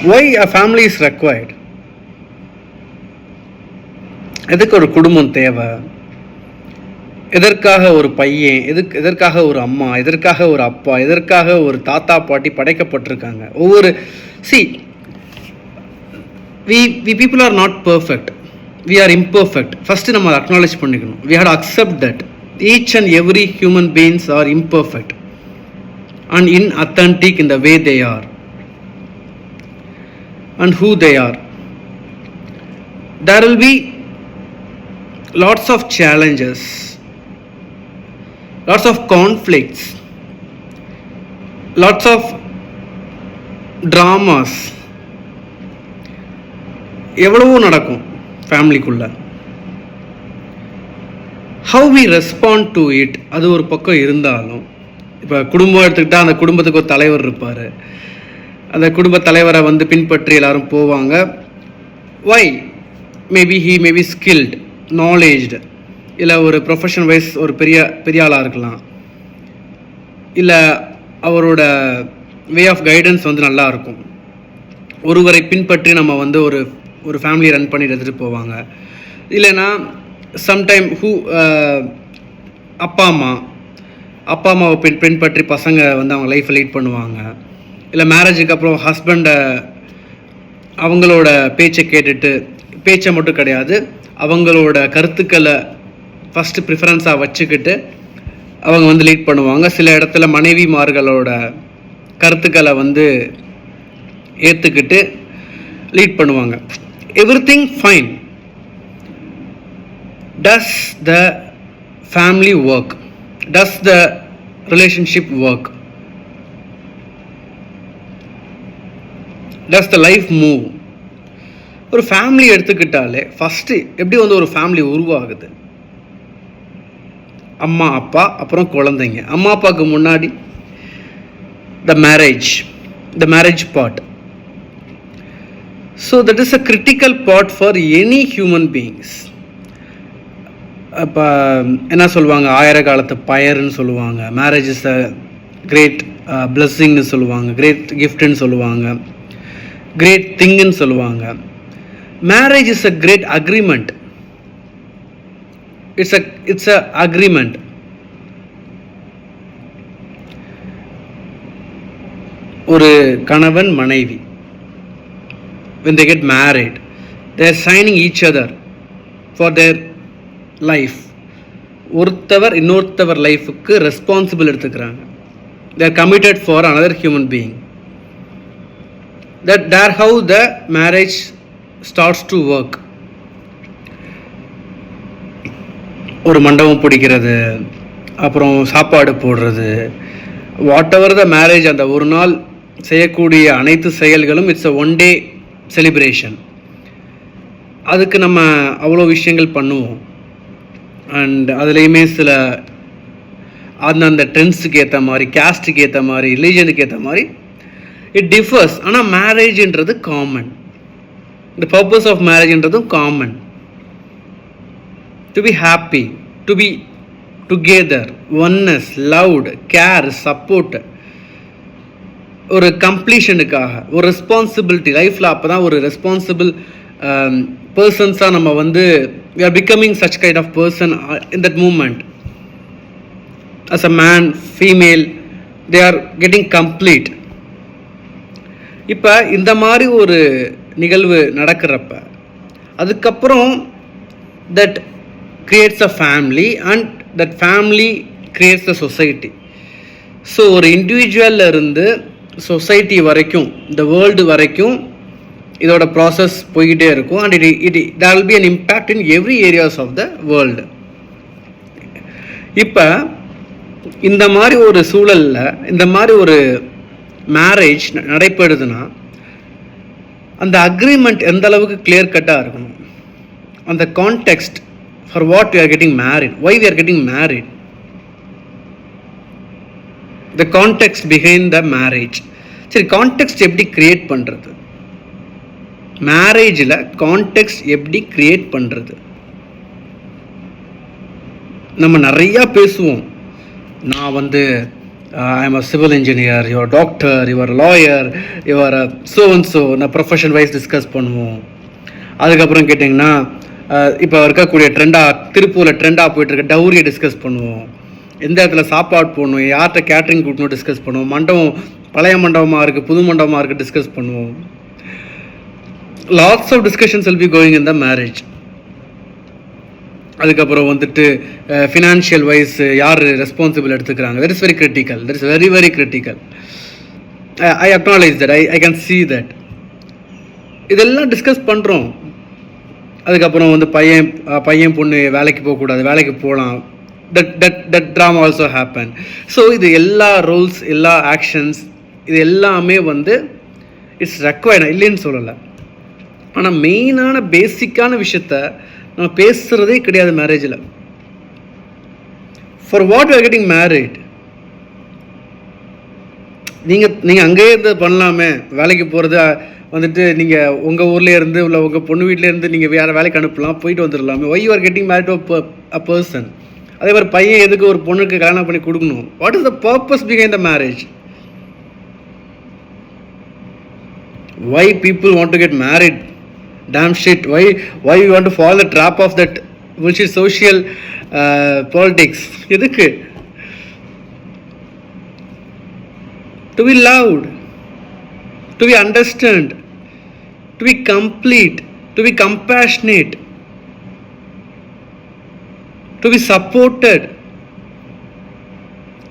why a family is required? எதுக்கு ஒரு குடும்பம் தேவை? எதற்காக ஒரு பையன், எதற்காக ஒரு அம்மா, எதற்காக ஒரு அப்பா, எதற்காக ஒரு தாத்தா பாட்டி படைக்கப்பட்டிருக்காங்க? ஒவ்வொரு we people are not perfect, we are imperfect. First நம்ம acknowledge பண்ணிக்கணும். We have to accept that each and every human beings are imperfect and inauthentic in the way they are and who they are. There will be lots of challenges, lots of conflicts, lots of dramas. எவ்வளவோ நடக்கும் ஃபேமிலிக்குள்ள. how we respond to it அது ஒரு பக்கம் இருந்தாலும், இப்போ குடும்பம் எடுத்துக்கிட்டால் அந்த குடும்பத்துக்கு ஒரு தலைவர் இருப்பார். அந்த குடும்ப தலைவரை வந்து பின்பற்றி எல்லாரும் போவாங்க. why? maybe he may be skilled, knowledged, இல்லை ஒரு ப்ரொஃபஷன் வைஸ் ஒரு பெரிய ஆளாக இருக்கலாம், இல்லை அவரோட வே ஆஃப் கைடன்ஸ் வந்து நல்லா இருக்கும். ஒருவரை பின்பற்றி நம்ம வந்து ஒரு ஃபேமிலி ரன் பண்ணிட்டு எடுத்துகிட்டு போவாங்க. இல்லைன்னா சம்டைம் அப்பா அம்மாவை பின்பற்றி பசங்க வந்து அவங்க லைஃப்பை லீட் பண்ணுவாங்க. இல்லை மேரேஜுக்கு அப்புறம் ஹஸ்பண்டை அவங்களோட பேச்சை மட்டும் கிடையாது, அவங்களோட கருத்துக்களை ஃபஸ்ட்டு ப்ரிஃபரன்ஸாக வச்சுக்கிட்டு அவங்க வந்து லீட் பண்ணுவாங்க. சில இடத்துல மனைவிமார்களோட கருத்துக்களை வந்து ஏற்றுக்கிட்டு லீட் பண்ணுவாங்க. Everything fine. Does the family work? Does the relationship work? Does the life move? ஒரு ஃபேமிலி எடுத்துக்கிட்டாலே ஃபஸ்ட்டு எப்படி வந்து ஒரு ஃபேமிலி உருவாகுது? அம்மா அப்பா அப்புறம் குழந்தைங்க. அம்மா அப்பாவுக்கு முன்னாடி the marriage part. So that is a critical part for any human beings. இப்போ என்ன சொல்லுவாங்க, ஆயிர காலத்து பயர்னு சொல்லுவாங்க. மேரேஜ் இஸ் அ கிரேட் பிளெஸ்ஸிங்னு சொல்லுவாங்க, கிரேட் கிஃப்ட்னு சொல்லுவாங்க, கிரேட் திங்குன்னு சொல்லுவாங்க. Marriage is a great agreement. It's a agreement. ஒரு கணவன் மனைவி when they get married, they are signing each other for their life. ஒருத்தவர் இன்னொருத்தவர் லைஃபுக்கு ரெஸ்பான்சிபிள் எடுத்துக்கிறாங்க. they are committed for another human being. That's how the marriage starts to work. ஒரு மண்டபம் பிடிக்கிறது, அப்புறம் சாப்பாடு போடுறது, வாட் எவர் த மேரேஜ், அந்த ஒரு நாள் செய்யக்கூடிய அனைத்து செயல்களும் it's a one day celebration. அதுக்கு நம்ம அவ்வளோ விஷயங்கள் பண்ணுவோம். அண்ட் அதுலேயுமே சில அந்தந்த ட்ரெண்ட்ஸுக்கு ஏற்ற மாதிரி, கேஸ்ட்டுக்கு ஏற்ற மாதிரி, ரிலீஜனுக்கு ஏற்ற மாதிரி இட் டிஃபர்ஸ். ஆனால் மேரேஜ்ன்றது காமன். இந்த பர்பஸ் ஆஃப் மேரேஜ்ன்றதும் common. To be happy, to be together, oneness, loved, care, support, ஒரு கம்ப்ளீஷனுக்காக, ஒரு ரெஸ்பான்சிபிலிட்டி லைஃப்பில். அப்போ தான் ஒரு ரெஸ்பான்சிபிள் பர்சன்ஸாக நம்ம வந்து we are becoming such kind of person in that moment. As a man, female, they are getting complete. இப்போ இந்த மாதிரி ஒரு நிகழ்வு நடக்கிறப்ப அதுக்கப்புறம் that creates a family and that family creates a society. So ஒரு இண்டிவிஜுவலில் இருந்து சொசைட்டி வரைக்கும், இந்த வேர்ல்டு வரைக்கும் இதோட ப்ராசஸ் போய்கிட்டே இருக்கும். And there will be an impact in every areas of the world. இப்போ இந்த மாதிரி ஒரு சூழலில் இந்த மாதிரி ஒரு மேரேஜ் நடைபெறுதுன்னா அந்த அக்ரிமெண்ட் எந்த அளவுக்கு கிளியர் கட்டாக இருக்கணும்? அந்த context for what we are getting married, why we are getting married, the context behind the marriage. சரி, கான்டெக்ஸ்ட் எப்படி கிரியேட் பண்ணுறது? மேரேஜில் கான்டெக்ஸ்ட் எப்படி கிரியேட் பண்ணுறது? நம்ம நிறையா பேசுவோம். நான் வந்து I am a civil engineer, your doctor, your lawyer, your so and so, நான் ப்ரொஃபஷன் வைஸ் டிஸ்கஸ் பண்ணுவோம். அதுக்கப்புறம் கேட்டிங்கன்னா இப்போ இருக்கக்கூடிய திருப்பூரில் ட்ரெண்டாக போயிட்டுருக்க டவுரியை டிஸ்கஸ் பண்ணுவோம். எந்த இடத்துல சாப்பாடு போடணும், யார்கிட்ட கேட்ரிங் கூட்டணும் டிஸ்கஸ் பண்ணுவோம். மண்டபம் பழைய மண்டபமாக இருக்குது, புது மண்டபமாக இருக்குது டிஸ்கஸ் பண்ணுவோம். Lots of discussions will be going in the marriage. அதுக்கப்புறம் வந்துட்டு ஃபினான்ஷியல் வைஸ் யார் ரெஸ்பான்சிபிள் எடுத்துக்கிறாங்க, that is very critical, that is very very critical. I acknowledge that, I can see that. இதெல்லாம் டிஸ்கஸ் பண்ணுறோம். அதுக்கப்புறம் வந்து பையன் பொண்ணு வேலைக்கு போகக்கூடாது, வேலைக்கு போகலாம், that drama also happen. So இது எல்லா ரூல்ஸ், எல்லா ஆக்ஷன்ஸ், இது எல்லாமே வந்து இட்ஸ் ரெக்வயர்ட், இல்லைன்னு சொல்லலை. ஆனால் மெயினான பேசிக்கான விஷயத்த நம்ம பேசுகிறதே கிடையாது மேரேஜில். For what you are getting married? நீங்கள் அங்கேயே இருந்து பண்ணலாமே. வேலைக்கு போகிறது வந்துட்டு நீங்கள் உங்கள் ஊர்லேயே இருந்து இல்லை உங்கள் பொண்ணு வீட்டிலேருந்து நீங்கள் வேறு வேலைக்கு அனுப்பலாம், போயிட்டு வந்துடலாமே. Why you are getting married to a person? அதே மாதிரி பையன் எதுக்கு ஒரு பொண்ணுக்கு கல்யாணம் பண்ணி கொடுக்கணும்? What is the purpose behind the marriage? Why people want to get married? Damn shit. Why you want to fall the trap of that bullshit social politics? எதுக்கு? To be loved, to be understood, to be complete, to be compassionate, to be supported,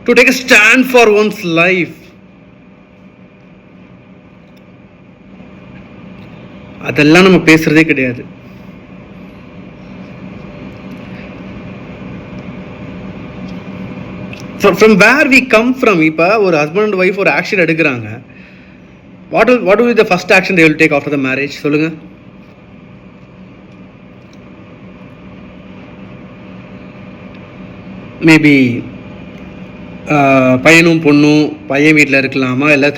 to take a stand for one's life. அதெல்லாம் நம்ம பேசுறதே கிடையாது. From where we come from, இப்போ ஒரு husband and wife ஒரு action எடுக்கிறாங்க. What will be the first action they will take after the marriage? சொல்லுங்க. Maybe பையனும் பொண்ணும் பையன் வீட்டில் இருக்கலாமா, இல்லை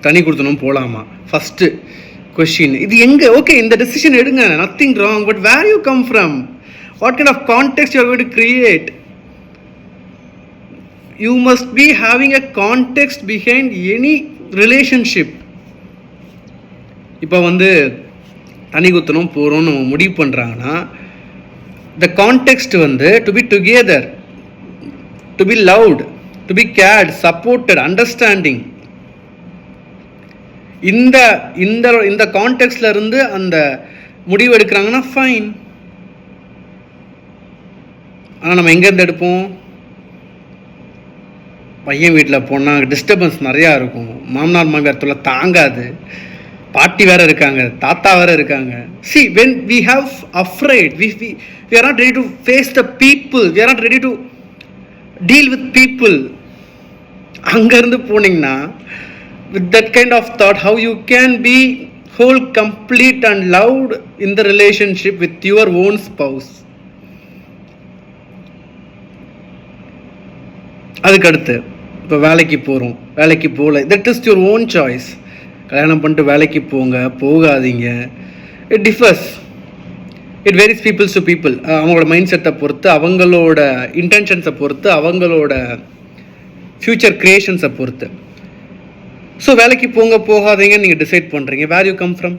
தனி கொடுத்தனும் போகலாமா? ஃபஸ்ட்டு கொஷின் இது எங்கே? ஓகே, இந்த டெசிஷன் எடுங்க, nothing wrong. But where you come from? What kind of context you are going to create? You must be having a context behind any relationship. இப்போ வந்து தனி குத்தனும் போகிறோம்னு நம்ம முடிவு பண்ணுறாங்கன்னா த கான்டெக்ஸ்ட் வந்து to be together, to be loved, to be cared, supported, understanding. இந்த இந்த இந்த கான்டெக்ட்ல இருந்து அந்த முடிவு எடுக்கிறாங்கன்னா ஃபைன். ஆனால் நம்ம எங்கேருந்து எடுப்போம்? பையன் வீட்டில் போனால் டிஸ்டர்பன்ஸ் நிறையா இருக்கும், மாமனார் மாமியார் தொல்லை தாங்காது, பாட்டி வேற இருக்காங்க, தாத்தா வேற இருக்காங்க. See, when we have afraid, we are not ready to face the people, we are not ready to deal with people. அங்கேருந்து போனீங்கன்னா with that kind of thought, how you can be whole, complete and loved in the relationship with your own spouse. அதுக்கடுத்து இப்போ வேலைக்கு போகிறோம், வேலைக்கு போகல, that is your own choice. கல்யாணம் பண்ணிட்டு வேலைக்கு போங்க, போகாதீங்க, it differs, it varies peoples to people. அவங்களோட மைண்ட் செட்டை பொறுத்து, அவங்களோட இன்டென்ஷன்ஸை பொறுத்து, அவங்களோட ஃப்யூச்சர் கிரியேஷன்ஸை பொறுத்து. ஸோ வேலைக்கு போங்க போகாதீங்க நீங்கள் டிசைட் பண்ணுறீங்க. Where you come from?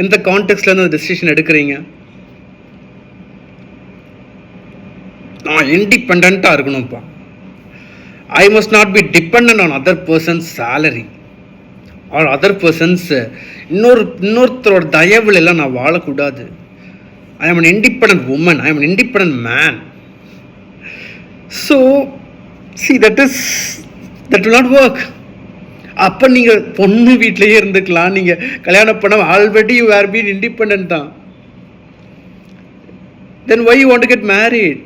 எந்த கான்டெக்ட்லேருந்து அந்த டெசிஷன் எடுக்கிறீங்க? நான் இண்டிபெண்ட்டாக இருக்கணும்ப்பா, I must not be depend on other persons salary or other persons, இன்னொருத்தரோட தயவில் எல்லாம் நான் வாழக்கூடாது. ஐ am an independent woman, I am an independent man. So see, that will not work. அப்போ நீங்கள் பொண்ணு வீட்டிலேயே இருந்துக்கலாம், நீங்கள் கல்யாணம் பண்ண already you are been independent தான். தென் why you want to get married?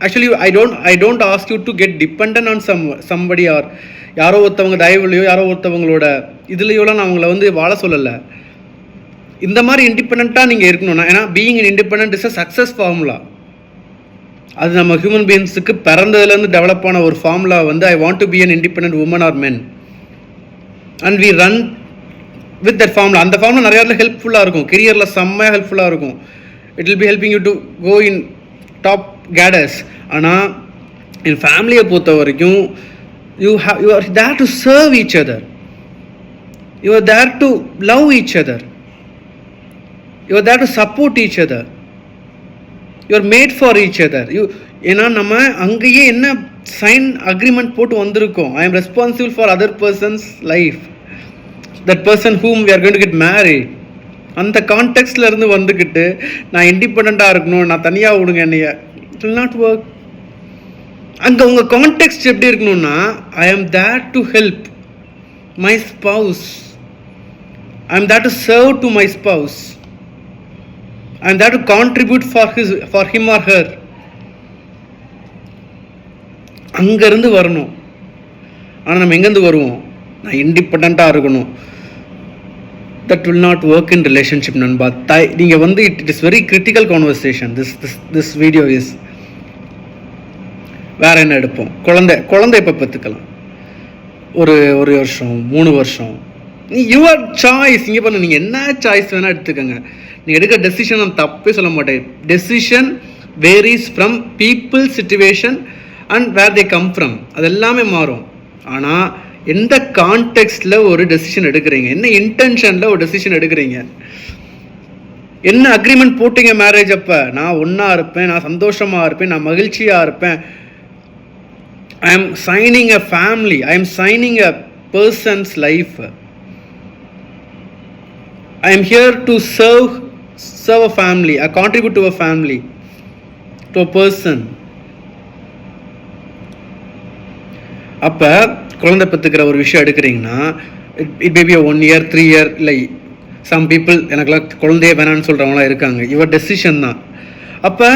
Actually, I don't ask you to get dependent on somebody or யாரோ ஒருத்தவங்க தயவுலையோ யாரோ ஒருத்தவங்களோட இதுலையோலாம் நான் அவங்கள வந்து வாழ சொல்லலை. இந்த மாதிரி இண்டிபெண்ட்டாக நீங்கள் இருக்கணும்னா, ஏன்னா being independent is a success formula. அது நம்ம ஹியூமன் பீயிங்ஸுக்கு பிறந்ததுலேருந்து டெவலப் ஆன ஒரு ஃபார்முலா வந்து I want to be an independent woman or men and we run with that formula. அந்த ஃபார்முலா நிறைய இடத்துல ஹெல்ப்ஃபுல்லாக இருக்கும், கெரியரில் செம்மையாக ஹெல்ப்ஃபுல்லாக இருக்கும். It will be helping you to go in top cadres. ஆனால் என் ஃபேமிலியை பொறுத்த வரைக்கும் You are there to serve each other. You are there to love each other. You are there to support each other. You are made for each other. ஏன்னா நம்ம அங்கேயே என்ன sign agreement போட்டு வந்திருக்கோம். I am responsible for other person's life. That person whom we are going to get married. அந்த கான்டெக்ட்ல இருந்து வந்துக்கிட்டு நான் இண்டிபெண்டண்டாக இருக்கணும், நான் தனியாக விடுங்க என்னைய, இட் வில் நாட் ஒர்க். அங்கே உங்கள் கான்டெக்ட் எப்படி இருக்கணும்னா, I am there to help my spouse, I am there to serve to my spouse, I am there to contribute for him or her. அங்கேருந்து வரணும். ஆனால் நம்ம எங்கேருந்து வருவோம்? நான் இண்டிபெண்ட்டாக இருக்கணும். That will not work in relationship, நண்பா. நீங்கள் வந்து it is very critical conversation. This video is. வேற என்ன எடுப்போம்? குழந்தை எப்போ பெற்றுக்கலாம்? ஒரு வருஷம், 3 வருஷம். Your choice. இங்கே பண்ண நீங்கள் என்ன சாய்ஸ் வேணால் எடுத்துக்கோங்க. நீங்கள் எடுக்க டெசிஷன் நான் தப்பே சொல்ல மாட்டேன். Decision varies from people, situation and where they come from. அது எல்லாமே மாறும். ஆனால் எந்த கான்டெக்ட்ல ஒரு டெசிஷன் எடுக்கிறீங்க, என்ன இன்டென்ஷன்ல ஒரு டெசிஷன் எடுக்கிறீங்க, என்ன அக்ரிமெண்ட் போட்டீங்க மேரேஜ் அப்ப? நான் ஒன்னா இருப்பேன், நான் சந்தோஷமா இருப்பேன், நான் மகிழ்ச்சியா இருப்பேன். I am signing a family, I am signing a persons life. I am here to serve a family, I contribute to a family, to a person. அப்போ குழந்தை பெற்றுக்கிற ஒரு விஷயம் எடுக்கிறீங்கன்னா, இட் மேபி 1 year 3 year, இல்லை சம் பீப்புள் எனக்குலாம் குழந்தையே வேணான்னு சொல்கிறவங்களாம் இருக்காங்க. யுவர் டெசிஷன் தான். அப்போ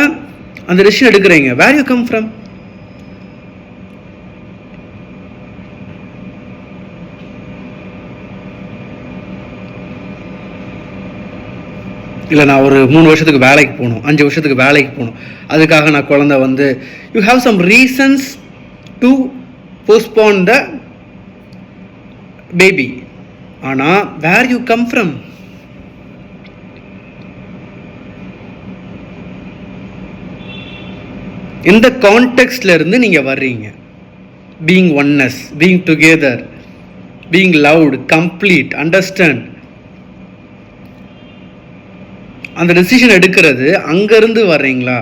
அந்த டெசிஷன் எடுக்கிறீங்க, வேர் யூ கம் ஃப்ரம்? இல்லை நான் ஒரு 3 வருஷத்துக்கு வேலைக்கு போகணும், 5 வருஷத்துக்கு வேலைக்கு போகணும், அதுக்காக நான் குழந்தை வந்து you have some reasons to postpone the baby. ஆனால் where you come from? இந்த கான்டெக்ட்ல இருந்து நீங்க வர்றீங்க. being oneness, being together, being loved, complete, understand. அந்த டெசிஷன் எடுக்கிறது அங்கிருந்து வர்றீங்களா?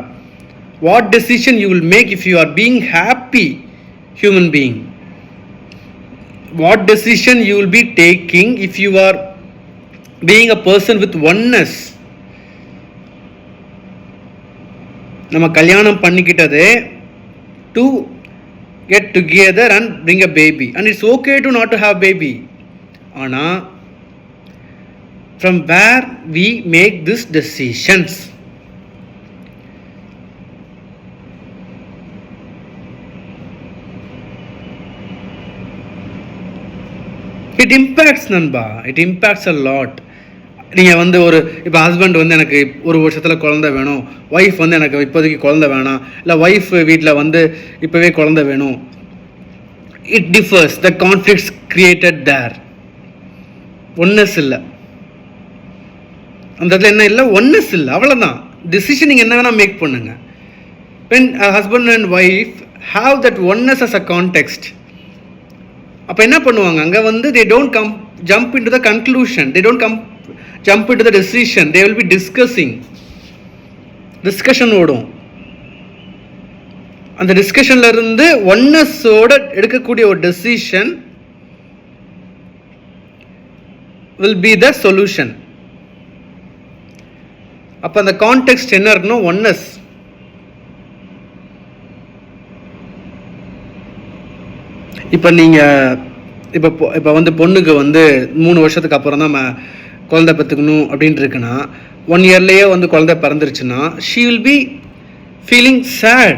what decision you will make if you are being happy human being? What decision you will be taking if you are being a person with oneness? நம்ம கல்யாணம் பண்ணிக்கிட்டதே to get together and bring a baby, and it's okay to not to have baby. ஆனா from where we make these decisions? It impacts நண்பா, it impacts a lot. நீங்கள் வந்து இப்போ husband வந்து எனக்கு 1 வருஷத்தில் குழந்தை வேணும், ஒய்ஃப் வந்து எனக்கு இப்போதைக்கு குழந்தை வேணாம், இல்லை ஒய்ஃப் வீட்டில் வந்து இப்போவே குழந்தை வேணும். It differs. The conflicts created there. Oneness இல்லை அந்த இடத்துல. என்ன இல்லை? ஒன்னஸ் இல்லை, அவ்வளோதான். டிசிஷன் நீங்கள் என்ன வேணால் மேக் பண்ணுங்க. when a husband and wife have that oneness as a context, அப்போ என்ன பண்ணுவாங்க? அங்கே வந்து they don't jump into the conclusion, they don't jump into the decision, they will be discussion ஓடும். அந்த டிஸ்கஷன்ல இருந்து ஒன்னஸோட எடுக்கக்கூடிய ஒரு decision will be the solution. அப்போ அந்த கான்டெக்ஸ்ட் என்ன இருக்கணும்? ஒன்னஸ். இப்போ நீங்கள் இப்போ வந்து பொண்ணுக்கு வந்து 3 வருஷத்துக்கு அப்புறம் தான் குழந்தை பெற்றுக்கணும் அப்படின்ட்டு இருக்குன்னா, 1 yearலேயே வந்து குழந்தை பிறந்துருச்சுன்னா she will be feeling sad.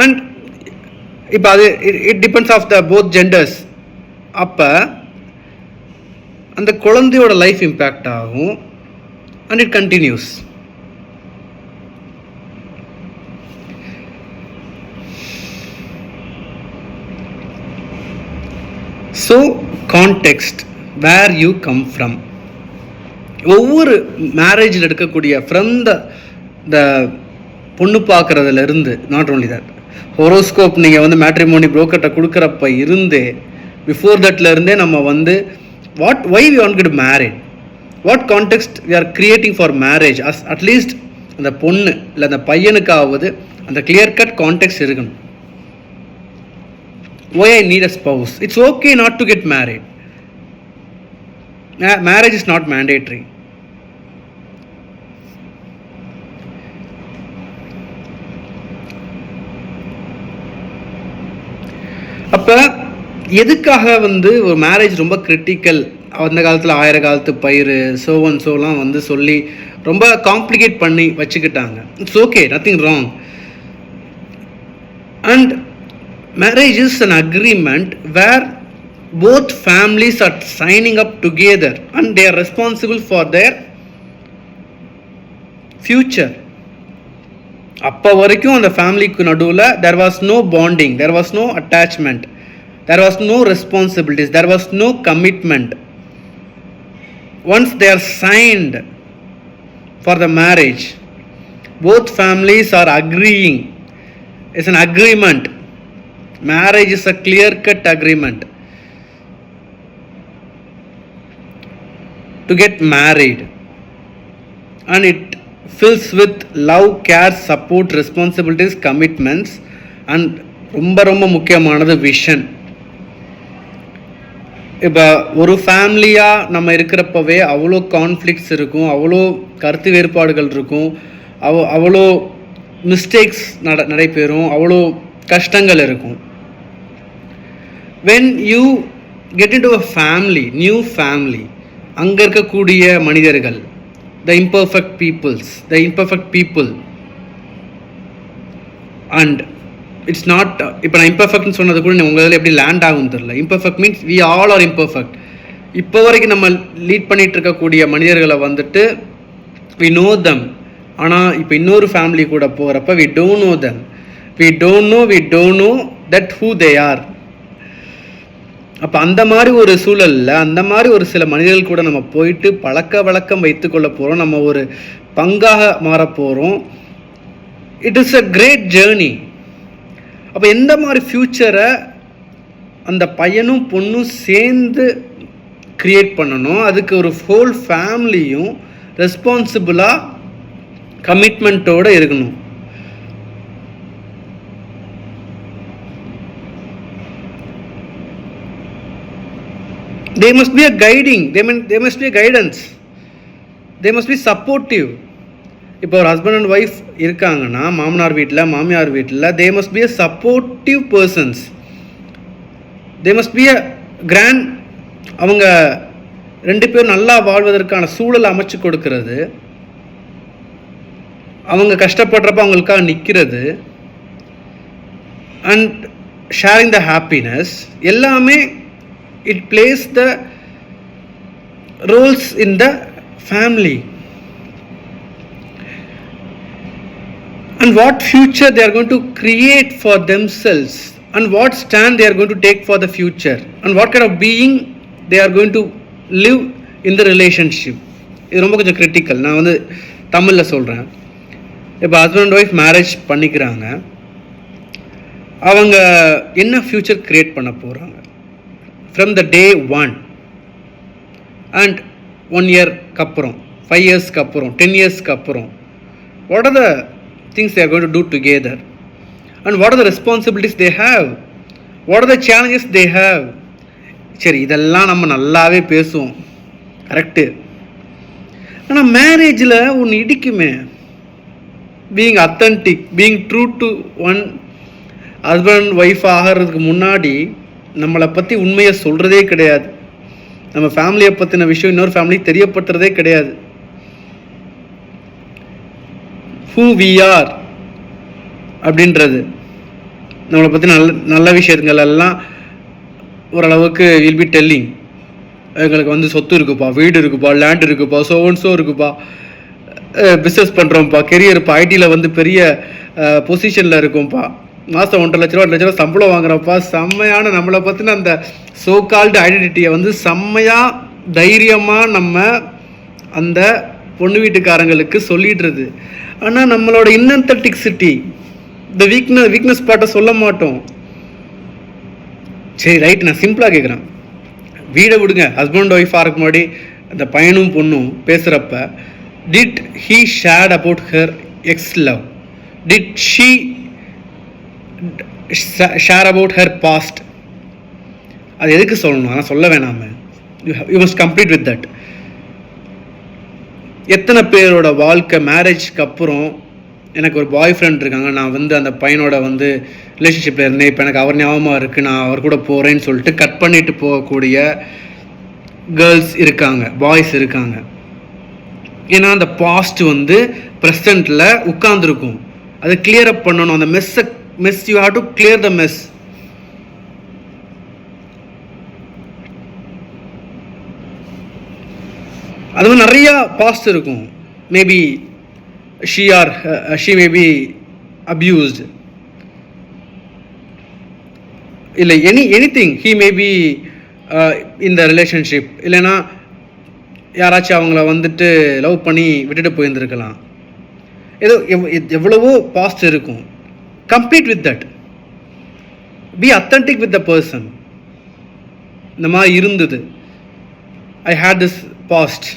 and இப்போ அது it depends of the both genders. அப்போ அந்த குழந்தையோட லைஃப் இம்பேக்ட் ஆகும் and it continues. So context, where you come from. ஒவ்வொரு மேரேஜில் எடுக்கக்கூடிய ஃப்ரம் த பொண்ணு பார்க்குறதுலேருந்து, நாட் ஓன்லி தட், ஹோரோஸ்கோப் நீங்கள் வந்து மேட்ரிமோனி புரோக்கர்கிட்ட கொடுக்குறப்ப இருந்தே பிஃபோர் தட்ல இருந்தே நம்ம வந்து why we want get married, what context we are creating for marriage, at least அந்த பொண்ணு இல்லை அந்த பையனுக்காவது அந்த கிளியர் கட் கான்டெக்ஸ்ட் இருக்கணும். Why I need a spouse? It's okay not to get married. Marriage is not mandatory. அப்போ எதுக்காக வந்து ஒரு மேரேஜ் ரொம்ப கிரிட்டிக்கல், அந்த காலத்தில் 1000 காலத்து பயிர் சோலாம் வந்து சொல்லி ரொம்ப காம்ப்ளிகேட் பண்ணி வச்சுக்கிட்டாங்க. It's okay, nothing wrong. And marriage is an agreement where both families are signing up together and they are responsible for their future. அப்போ வரைக்கும் அந்த ஃபேமிலிக்கு நடுவில் there was no bonding, there was no attachment, there was no responsibilities, there was no commitment. Once they are signed for the marriage, both families are agreeing. It's an agreement. Marriage is a clear-cut agreement to get married, and it fills with love, care, support, responsibilities, commitments, and ரொம்ப முக்கியமானது vision. இப்போ ஒரு ஃபேமிலியாக நம்ம இருக்கிறப்பவே அவ்வளோ conflicts இருக்கும், அவ்வளோ கருத்து வேறுபாடுகள் இருக்கும், அவ்வளோ மிஸ்டேக்ஸ் நடைபெறும், அவ்வளோ கஷ்டங்கள் இருக்கும். when you get into a family, new family, அங்கே இருக்கக்கூடிய மனிதர்கள், the imperfect people, and it's not, இப்போ நான் இம்பர்ஃபெக்ட்னு சொன்னது கூட உங்களால் எப்படி லேண்ட் ஆகும் தெரியல. Imperfect means we all are imperfect. இப்போ வரைக்கும் நம்ம லீட் பண்ணிட்டு இருக்கக்கூடிய மனிதர்களை வந்துட்டு we know them, ஆனால் இப்போ இன்னொரு ஃபேமிலி கூட போகிறப்ப we don't know them, we don't know that who they are. அப்போ அந்த மாதிரி ஒரு சூழலில் அந்த மாதிரி ஒரு சில மனிதர்கள் கூட நம்ம போயிட்டு பழக்க வழக்கம் வைத்துக்கொள்ள போகிறோம், நம்ம ஒரு பங்காக மாற போகிறோம். It is a great journey. அப்போ எந்த மாதிரி ஃப்யூச்சரை அந்த பையனும் பொண்ணும் சேர்ந்து க்ரியேட் பண்ணணும், அதுக்கு ஒரு ஹோல் ஃபேமிலியும் ரெஸ்பான்சிபிளாக கமிட்மெண்ட்டோடு இருக்கணும். They must be a guiding, they must be a guidance, they must be supportive. இப்போ ஒரு ஹஸ்பண்ட் அண்ட் ஒய்ஃப் இருக்காங்கன்னா மாமனார் வீட்டில் மாமியார் வீட்டில் they must be a supportive persons, they must be a grand, அவங்க ரெண்டு பேரும் நல்லா வாழ்வதற்கான சூழல் அமைச்சு கொடுக்கறது, அவங்க கஷ்டப்படுறப்ப அவங்களுக்காக நிற்கிறது, அண்ட் ஷேரிங் த ஹாப்பினஸ், எல்லாமே it plays the roles in the family. And what future they are going to create for themselves, and what stand they are going to take for the future, and what kind of being they are going to live in the relationship. இது ரொம்ப கொஞ்சம் critical. நான் வந்து தமிழில் சொல்கிறேன். இப்போ husband and wife marriage பண்ணிக்கிறாங்க, அவங்க என்ன ஃப்யூச்சர் க்ரியேட் பண்ண போகிறாங்க from the day one, and 1 year அப்புறம், 5 years அப்புறம், 10 years அப்புறம், what are the things they are going to do together, and what are the responsibilities they have, what are the challenges they have. சரி, இதெல்லாம் நம்ம நல்லாவே பேசுவோம், correct. ஆனால் மேரேஜில் ஒன்று இடிக்குமே, being authentic, being true to one. Husband wife ஆகிறதுக்கு முன்னாடி நம்மளை பற்றி உண்மையை சொல்கிறதே கிடையாது, நம்ம ஃபேமிலியை பற்றின விஷயம் இன்னொரு ஃபேமிலிக்கு தெரியப்பட்டுறதே கிடையாது. who we are அப்படின்றது, நம்மளை பற்றி நல்ல விஷயங்கள் எல்லாம் ஓரளவுக்கு வில் பி டெல்லிங். எங்களுக்கு வந்து சொத்து இருக்குப்பா, வீடு இருக்குப்பா, லேண்ட் இருக்குப்பா, சோ இருக்குப்பா, பிஸ்னஸ் பண்ணுறோம்ப்பா, கெரியர்ப்பா, ஐடியில் வந்து பெரிய பொசிஷனில் இருக்கும்ப்பா, மாதம் 1.5 லட்ச ரூபா 2 லட்ச ரூபா சம்பளம் வாங்குறப்பா, செம்மையான நம்மளை பற்றின அந்த சோ கால்டு ஐடென்டிட்டியை வந்து செம்மையாக தைரியமாக நம்ம அந்த பொண்ணு வீட்டுக்காரங்களுக்கு சொல்லிடுறது. ஆனால் நம்மளோட இன்னன்தட்டிக்சிட்டி, இந்த வீக்னஸ் பார்ட்டை சொல்ல மாட்டோம். சரி ரைட், நான் சிம்பிளாக கேட்குறேன். வீடை விடுங்க, ஹஸ்பண்ட் ஒய்ஃபாக இருக்கும் முன்னாடி அந்த பையனும் பொண்ணும் பேசுகிறப்ப, did he shared about her ex love? Did she share about her past? அது எதுக்கு சொல்லணும்? ஆனால் சொல்ல வேணாமே. You must complete with that. எத்தனை பேரோட வாழ்க்கை மேரேஜ்க்கு அப்புறம் எனக்கு ஒரு பாய் ஃப்ரெண்ட் இருக்காங்க, நான் அந்த பையனோட ரிலேஷன்ஷிப்பில் இருந்தேன், இப்போ எனக்கு அவர் ஞாபகமாக இருக்குது, நான் அவர் கூட போகிறேன்னு சொல்லிட்டு கட் பண்ணிட்டு போகக்கூடிய கேர்ள்ஸ் இருக்காங்க, பாய்ஸ் இருக்காங்க. ஏன்னா அந்த பாஸ்ட் ப்ரெசண்ட்டில் உட்காந்துருக்கும், அதை கிளியர் அப் பண்ணணும். அந்த mess you have to clear the mess. அது மாதிரி நிறையா பாஸ்ட் இருக்கும். Maybe she may be abused, இல்லை anything, he may be in the relationship, இல்லைன்னா யாராச்சும் அவங்கள லவ் பண்ணி விட்டுட்டு போயிருந்துருக்கலாம். ஏதோ எவ்வளவோ பாஸ்ட் இருக்கும். Complete with that. Be authentic with the person. இந்த மாதிரி இருந்தது, I hate this past,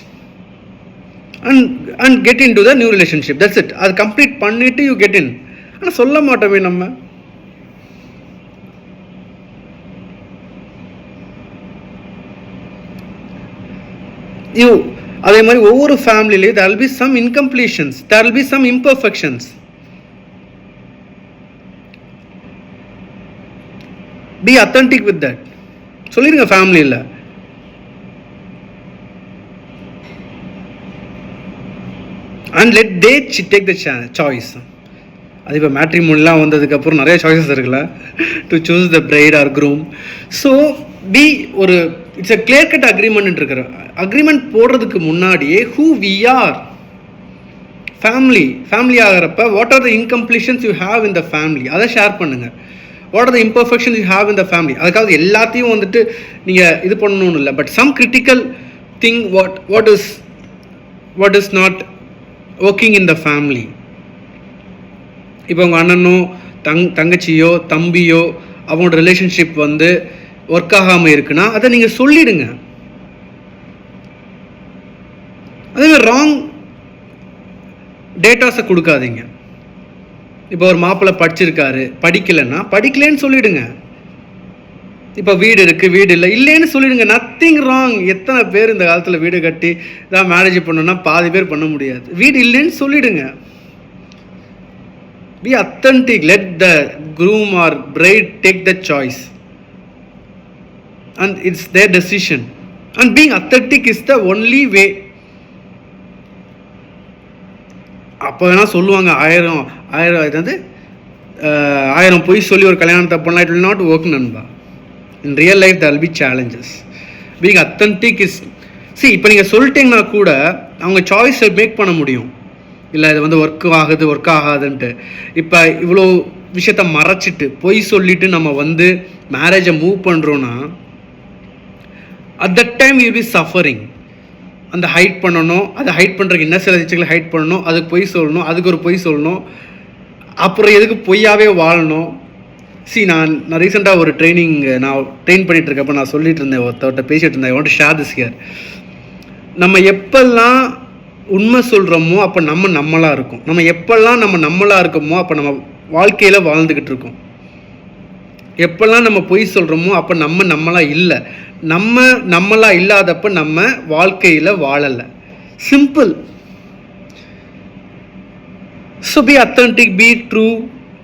and get into the new relationship. That's it. அது கம்ப்ளீட் பண்ணிட்டு யூ கெட் இன். ஆனால் சொல்ல மாட்டோமே நம்ம. அதே மாதிரி ஒவ்வொரு ஃபேமிலிலையும் there will be some incompletions, there will be some imperfections. Be authentic with that. சொல்லிடுங்க ஃபேமிலியில். And let they take the choice. அது இப்போ மேட்ரிமோனிலாம் வந்ததுக்கப்புறம் நிறைய சாய்ஸஸ் இருக்குல்ல, to choose the bride or groom. So it's a clear cut agreement இருக்கிற. Agreement போடுறதுக்கு முன்னாடியே ஹூ வி ஆர், ஃபேமிலி ஆகிறப்ப what are the incompletions you have in the family, அதை ஷேர் பண்ணுங்கள். What are the imperfections you have in the family. அதுக்காக எல்லாத்தையும் நீங்கள் இது பண்ணணும்னு இல்லை, but some critical thing what is not working in the family. இப்போ உங்கள் அண்ணனோ தங்கச்சியோ தம்பியோ அவங்களோட ரிலேஷன்ஷிப் ஒர்க் ஆகாமல் இருக்குன்னா அதை நீங்கள் சொல்லிடுங்க. அதே ராங் டேட்டாஸை கொடுக்காதீங்க. இப்போ ஒரு மாப்பிள்ளை படிச்சிருக்காரு, படிக்கலைன்னு சொல்லிடுங்க. இப்போ வீடு இருக்குது, வீடு இல்லைன்னு சொல்லிடுங்க. Nothing wrong. எத்தனை பேர் இந்த காலத்தில் வீடு கட்டி தான் மேரேஜ் பண்ணணும்னா பாதி பேர் பண்ண முடியாது. வீடு இல்லைன்னு சொல்லிடுங்க. Be authentic. Let the groom or bride take the choice and it's their decision, and being authentic is the only way. அப்போ வேணா சொல்லுவாங்க ஆயிரம் பொய் சொல்லி ஒரு கல்யாணத்தை பண்ணலாம், இட் will not work நண்பா. In real life there will be challenges. Being authentic is, இப்போ நீங்கள் சொல்லிட்டீங்கன்னா கூட அவங்க சாய்ஸை மேக் பண்ண முடியும். இல்லை இது ஒர்க் ஆகாதுன்ட்டு. இப்போ இவ்வளோ விஷயத்த மறைச்சிட்டு பொய் சொல்லிட்டு நம்ம மேரேஜை மூவ் பண்ணுறோன்னா at that time you B suffering. அந்த ஹைட் பண்ணணும், அதை ஹைட் பண்ணுறதுக்கு என்ன சில விஷயங்களை ஹைட் பண்ணணும், அதுக்கு பொய் சொல்லணும், அதுக்கு ஒரு பொய் சொல்லணும், அப்புறம் எதுக்கு பொய்யாவே வாழணும். நான் ரீசெண்டாக ஒரு நான் ட்ரெயின் பண்ணிகிட்டு இருக்கப்போ நான் சொல்லிட்டு இருந்தேன், ஒருத்தவர்கிட்ட பேசிகிட்டு இருந்தேன். ஐ want to share this here. நம்ம எப்பெல்லாம் உண்மை சொல்கிறோமோ அப்போ நம்மளாக இருக்கும். நம்ம எப்பெல்லாம் நம்மளாக இருக்கோமோ அப்போ நம்ம வாழ்க்கையில் வாழ்ந்துக்கிட்டு இருக்கோம். எப்பெல்லாம் நம்ம பொய் சொல்கிறோமோ அப்போ நம்மளாக இல்லை. நம்மளாக இல்லாதப்போ நம்ம வாழ்க்கையில் வாழலை. Simple. So be authentic, be true,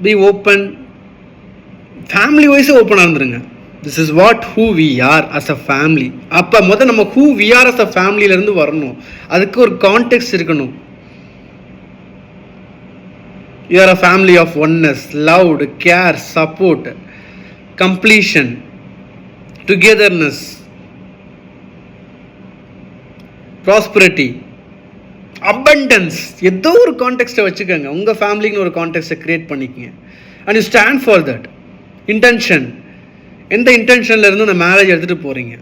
be open. Family வைஸே ஓப்பனாக இருந்துருங்க. This is what who we are as a family. அப்போ நம்ம who we are as a ஃபேமிலியிலேருந்து வரணும். அதுக்கு ஒரு கான்டெக்ஸ்ட் இருக்கணும். You are a family of oneness, love, care, support, completion, togetherness, prosperity, abundance. ஏதோ ஒரு கான்டெக்ஸ்ட்டை வச்சுக்கோங்க. உங்கள் ஃபேமிலின்னு ஒரு கான்டெக்ஸ்ட்டை க்ரியேட் பண்ணிக்கங்க. And you stand for that. Intention, எந்த இன்டென்ஷன்ல இருந்து அந்த மேரேஜ் எடுத்துகிட்டு போகிறீங்க?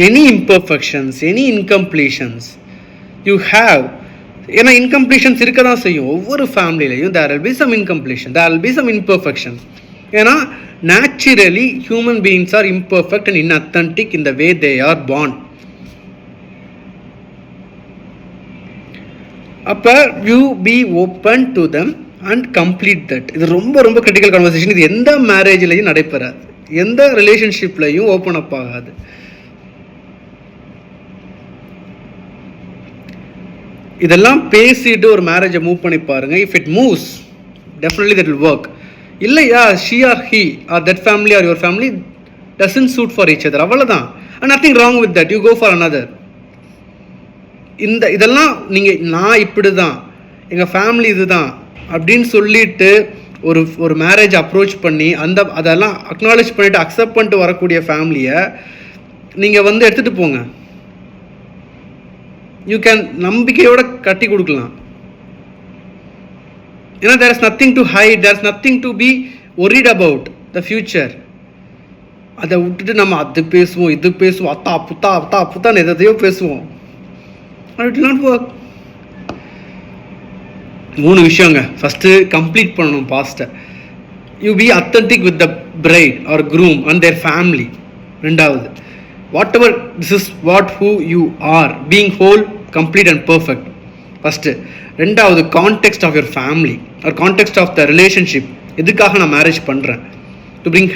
Any imperfections, any incompletions, you have. ஏன்னா இன்கம்ப்ளீஷன்ஸ் இருக்க தான் செய்யும் ஒவ்வொரு ஃபேமிலியிலையும். There will be some incompletion, there will be some imperfection. ஏன்னா naturally human beings are imperfect and inauthentic in the way they are born. அப்போ you be open to them and complete that. இது ரொம்ப ரொம்ப critical conversation. இது எந்த மேரேஜ்லையும் நடைபெறாது, எந்த ரிலேஷன்ஷிப்லையும் open up ஆகாது. இதெல்லாம் பேசிட்டு ஒரு மேரேஜை மூவ் பண்ணி பாருங்க. If it moves definitely that will work. இல்லையா she or he or that family or your family doesn't suit for each other, அவ்வளோதான். and nothing wrong with that, you go for another. இதெல்லாம் நீங்கள் நான் இப்படி தான், எங்கள் ஃபேமிலி இதுதான் அப்படின்னு சொல்லிட்டு ஒரு மேரேஜ் அப்ரோச் பண்ணி அதெல்லாம் அக்னாலேஜ் பண்ணிவிட்டு அக்செப்ட் பண்ணிட்டு வரக்கூடிய ஃபேமிலியை நீங்கள் வந்து எடுத்துகிட்டு போங்க. யூ கேன் நம்பிக்கையோட கட்டி கொடுக்கலாம். ஏன்னா there is nothing to hide, there is nothing to be worried about the future. அதை விட்டுட்டு நம்ம அது பேசுவோம் இது பேசுவோம் அத்தா புத்தா அத்தா புத்தான்னு எதையோ பேசுவோம். it will not work. 3 விஷயங்க. ஃபஸ்ட்டு கம்ப்ளீட் பண்ணணும் பாஸ்ட்டை. You be authentic with the bride or groom and their family. 2வது, whatever this is what who you are, being whole, complete and perfect. First. 2வது, context of your family or context of the relationship. எதுக்காக நான் marriage பண்ணுறேன்? To bring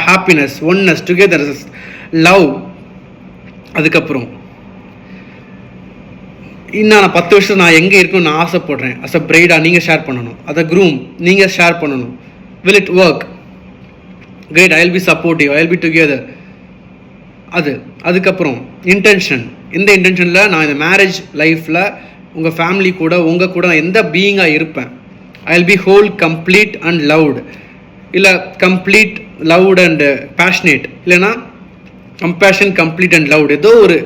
happiness, oneness, together, love. அதுக்கப்புறம் இன்னும் நான் 10 வருஷம் நான் எங்கே இருக்கணும்னு நான் ஆசைப்படுறேன். அஸ் அ பிரைடாக நீங்கள் ஷேர் பண்ணணும். அதை க்ரூம் நீங்கள் ஷேர் பண்ணணும். Will it work? Great, I will be supportive, I will be together. அதுக்கப்புறம் இன்டென்ஷன். இந்த இன்டென்ஷனில் நான் இந்த மேரேஜ் லைஃப்பில் உங்கள் ஃபேமிலி கூட உங்கள் கூட நான் எந்த பீயிங்காக இருப்பேன். ஐ will be whole, complete and loved. இல்லை கம்ப்ளீட், லவ்ட் அண்ட் பேஷனேட். இல்லைனா கம்பேஷன், கம்ப்ளீட் அண்ட் லவ்ட். ஏதோ ஒரு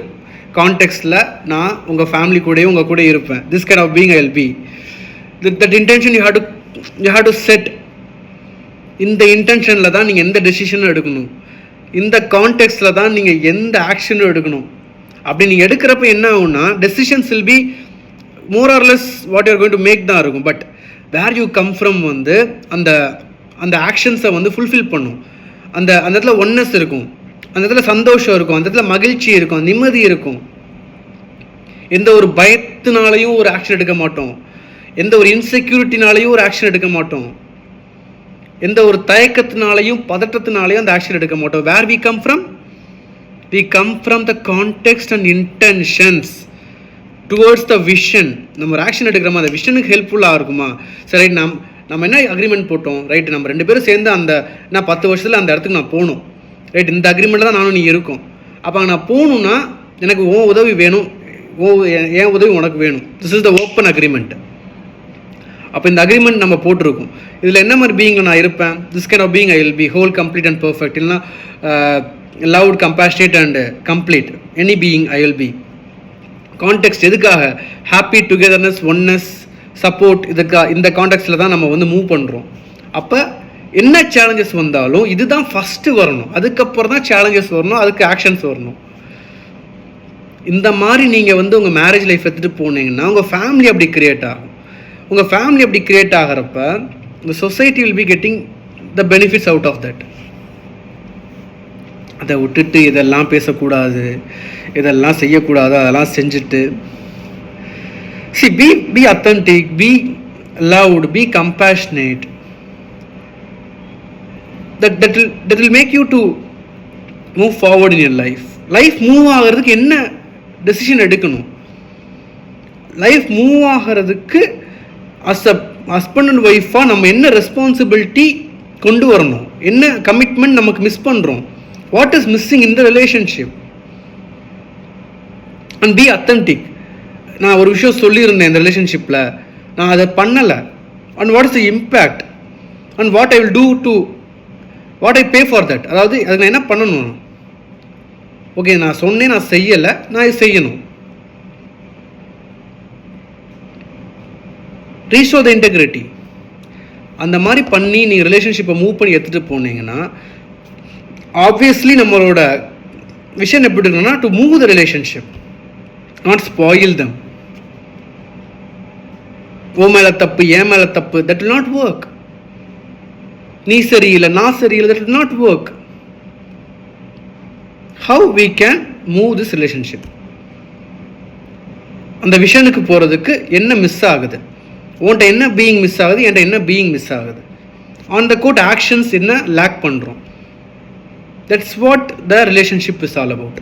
கான்டெக்ஸ்டில் நான் உங்கள் ஃபேமிலி கூடயே உங்கள் கூட இருப்பேன். This kind of being I will be. That intention you have to set. இந்த இன்டென்ஷனில் தான் நீங்கள் எந்த டெசிஷனும் எடுக்கணும். இந்த கான்டெக்ஸ்டில் தான் நீங்கள் எந்த ஆக்ஷனும் எடுக்கணும். அப்படி நீங்கள் எடுக்கிறப்ப என்ன ஆகும்னா decisions will be more or less what you are going to make தான் இருக்கும். But where you come from வந்து அந்த ஆக்ஷன்ஸை வந்து ஃபுல்ஃபில் பண்ணும். அந்த இடத்துல ஒன்னஸ் இருக்கும், அந்த இடத்துல சந்தோஷம் இருக்கும், அந்த இடத்துல மகிழ்ச்சி இருக்கும், நிம்மதி இருக்கும். எந்த ஒரு பயத்தினாலையும் ஒரு ஆக்ஷன் எடுக்க மாட்டோம், எந்த ஒரு இன்செக்யூரிட்டினாலையும் ஒரு ஆக்ஷன் எடுக்க மாட்டோம், எந்த ஒரு தயக்கத்தினாலையும் பதட்டத்தினாலையும் அந்த ஆக்ஷன் எடுக்க மாட்டோம். Where we come from? We come from the context and intentions towards the vision. நம்ம ஒரு ஆக்ஷன் எடுக்கிறோமா, அந்த விஷனுக்கு ஹெல்ப்ஃபுல்லாக இருக்குமா? சரி, நம்ம என்ன அக்ரிமெண்ட் போட்டோம்? ரைட்டு, நம்ம 2 பேரும் சேர்ந்து நான் 10 வருஷத்தில் அந்த இடத்துக்கு நான் போகணும். ரைட், இந்த அக்ரிமெண்ட்டில் தான் நானும் நீ இருக்கும். அப்போ நான் போகணுன்னா எனக்கு உன் உதவி வேணும், என் உதவி உனக்கு வேணும். This is the open agreement. அப்போ இந்த அக்ரிமெண்ட் நம்ம போட்டிருக்கோம். இதில் என்ன மாதிரி பீயிங் நான் இருப்பேன்? This kind of being I will be whole, complete and perfect. இல்லைனா loved, compassionate and complete. Any being I will be. Context எதுக்காக? Happy, togetherness, oneness, support. இந்த கான்டெக்ஸ்டில் தான் நம்ம வந்து மூவ் பண்ணுறோம். அப்போ என்ன சேலஞ்சஸ் வந்தாலும் இதுதான் ஃபஸ்ட்டு வரணும், அதுக்கப்புறம் தான் சேலஞ்சஸ் வரணும், அதுக்கு ஆக்ஷன்ஸ் வரணும். இந்த மாதிரி நீங்கள் வந்து உங்கள் மேரேஜ் லைஃப் எடுத்துகிட்டு போனீங்கன்னா உங்கள் ஃபேமிலி அப்படி க்ரியேட் ஆகும். உங்கள் ஃபேமிலி அப்படி create ஆகிறப்ப the society will be getting the benefits out of that. அதை விட்டுட்டு இதெல்லாம் பேசக்கூடாது, இதெல்லாம் செய்யக்கூடாது, அதெல்லாம் செஞ்சுட்டு be authentic, be loud, be compassionate. That will make you to move forward in your life. Life move ஆகிறதுக்கு என்ன டெசிஷன் எடுக்கணும்? லைஃப் மூவ் ஆகிறதுக்கு அஸ் அ ஹஸ்பண்ட் அண்ட் ஒய்ஃபாக நம்ம என்ன ரெஸ்பான்சிபிலிட்டி கொண்டு வரணும், என்ன கமிட்மெண்ட் நமக்கு மிஸ் பண்ணுறோம், what is missing in the relationship, and be authentic. நான் ஒரு விஷயம் சொல்லியிருந்தேன் இந்த ரிலேஷன்ஷிப்பில், நான் அதை பண்ணலை, and what is the impact and what I will do to what I pay for that. அதாவது அதுக்கு நான் என்ன பண்ணணும்? ஓகே, நான் சொன்னேன், நான் செய்யலை, நான் இது செய்யணும். ரீஸ்டோர் த இன்டெகிரிட்டி. அந்த மாதிரி பண்ணி நீங்கள் ரிலேஷன்ஷிப்பை மூவ் பண்ணி எடுத்துகிட்டு போனீங்கன்னா ஆப்வியஸ்லி நம்மளோட விஷன் எப்படி இருக்கணும்னா to move the relationship, not spoil them. ஓ மேலே தப்பு, ஏன் மேலே தப்பு, தட் will not work. நீ சரியில்லை, நான் சரியில்லை, that will not work. How we can move this relationship? அந்த விஷனுக்கு போகிறதுக்கு என்ன மிஸ் ஆகுது, உன்ட்ட என்ன பீயிங் மிஸ் ஆகுது, என்கிட்ட என்ன பீயிங் மிஸ் ஆகுது, ஆன் த கோட் ஆக்ஷன்ஸ் என்ன லேக் பண்ணுறோம். That's what the relationship is all about.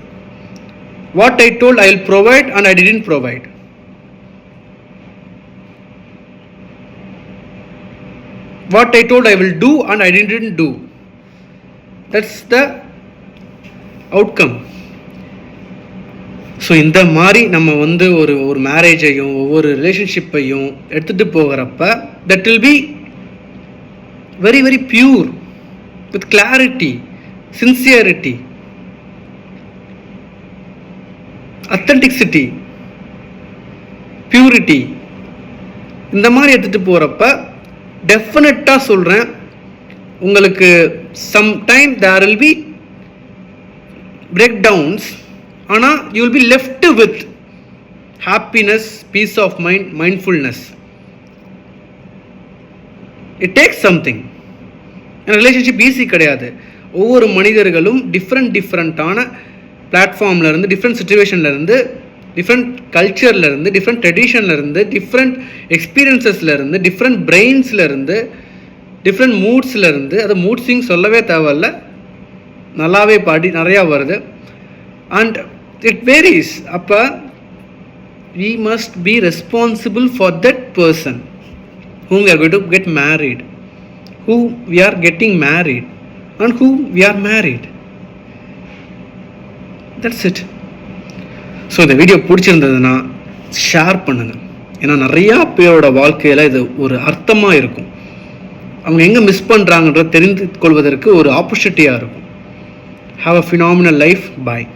What I told I will provide and I didn't provide. What I told I will do and I didn't do. That's the outcome. So இந்த மாதிரி நம்ம வந்து ஒரு மேரேஜையும் ஒவ்வொரு ரிலேஷன்ஷிப்பையும் எடுத்துகிட்டு போகிறப்ப that will be very very pure, with clarity, sincerity, authenticity, purity. இந்த மாதிரி எடுத்துகிட்டு போகிறப்ப டெஃபினட்டாக சொல்கிறேன், உங்களுக்கு sometime there will be break downs, ஆனால் you will be left with happiness, peace of mind, mindfulness. It takes something. Relationship easy கிடையாது. ஒவ்வொரு மனிதர்களும் டிஃப்ரெண்ட்டான பிளாட்ஃபார்ம்லேருந்து, டிஃப்ரெண்ட் சுச்சுவேஷன்லேருந்து, டிஃப்ரெண்ட் கல்ச்சர்லேருந்து, டிஃப்ரெண்ட் ட்ரெடிஷன்லேருந்து, டிஃப்ரெண்ட் எக்ஸ்பீரியன்சஸ்லேருந்து, டிஃப்ரெண்ட் பிரெயின்ஸ்லேருந்து, டிஃப்ரெண்ட் மூட்ஸ்லேருந்து, அது மூட்ஸிங் சொல்லவே தேவையில்ல, நல்லாவே பாடி நிறையா வருது. And it varies. அப்போ we must be responsible for that person whom we are going to get married, who we are getting married, and who we are married. That's it. So இந்த வீடியோ பிடிச்சிருந்ததுன்னா share பண்ணுங்கள். ஏன்னா நிறையா பேரோட வாழ்க்கையில் இது ஒரு அர்த்தமாக இருக்கும். அவங்க எங்கே மிஸ் பண்ணுறாங்கன்றத தெரிந்து கொள்வதற்கு ஒரு ஆப்பர்ச்சுனிட்டியாக இருக்கும். Have a phenomenal life. Bye.